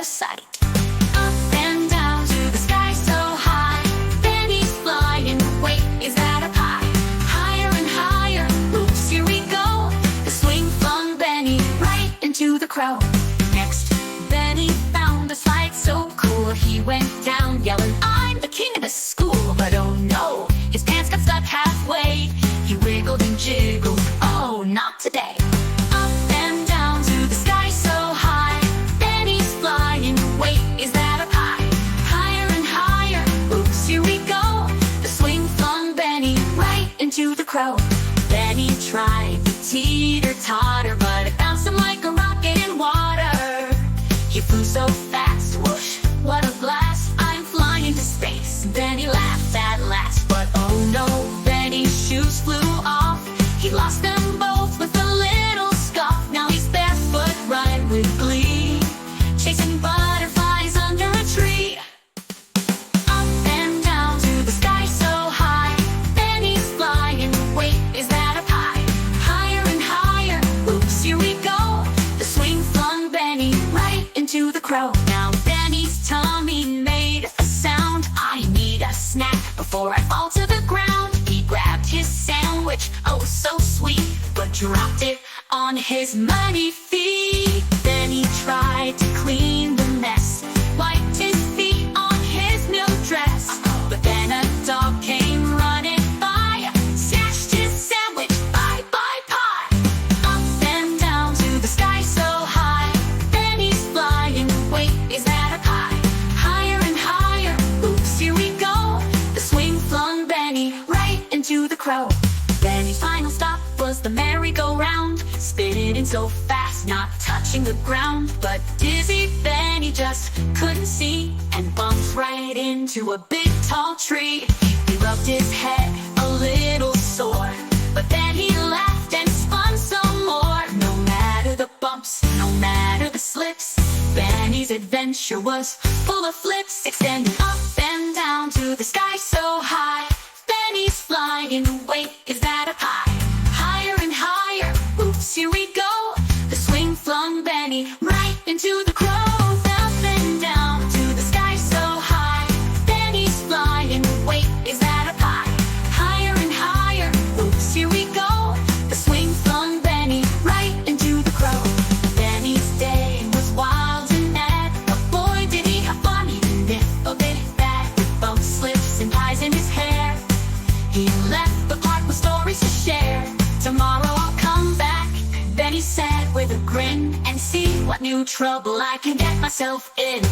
sight. Up and down to the sky so high, Benny's flying. Wait, is that a pie? Higher and higher, oops, here we go. The swing flung Benny right into the crow. Next, Benny found a slide so cool. He went down yelling, I'm the king of the school. But oh no, his pants got stuck halfway. He wiggled and jiggled, oh, not today. Up and down to the sky so high, Benny's flying. Wait, is that a pie? Higher and higher, oops, here we go. The swing flung Benny right into the crow. Benny tried to teeter-totter, but it bounced him like a rocket in water. He flew so fast, whoosh, what a blast. I'm flying into space. Benny laughed at last, but oh no, Benny's shoes flew off. He lost them both with a little scoff. Now he's barefoot running with glee, chasing butterflies under a tree. Up and down to the sky so high, Benny's flying. Wait, is that a pie? Higher and higher, oops, here we go. The swing flung Benny right into the crow. Now Benny's tummy made a sound. I need a snack before I fall to the ground. He grabbed his sandwich, oh so sweet, but dropped it on his muddy feet. Then he tried to clean the mess, wiped his feet on his new dress. But then a dog came running by, snatched his sandwich, bye bye pie. Up and down to the sky so high, Benny's flying. Wait, is that a pie? Higher and higher, oops, here we go. The swing flung Benny right into the crow. Benny's final stop was the merry-go-round, spinning so fast, not touching the ground. But dizzy Benny just couldn't see, and bumped right into a big tall tree. He rubbed his head a little sore, but then he laughed and spun some more. No matter the bumps, no matter the slips, Benny's adventure was full of flips. Extending up and down to the sky so high, Benny's flying. Wait, is that a pie? Higher and higher, oops, here we go. The swing flung Benny right into the crow. Up and down to the sky so high, Benny's flying. Wait, is that a pie? Higher and higher, oops, here we go. The swing flung Benny right into the crow. Benny's day was wild and mad, but boy did he have fun. He didn't a bit bad, with bumps, slips, and pies in his hair. He left the park with stories to share. Tomorrow I'll come back, Benny said with a grin, and see what new trouble I can get myself in.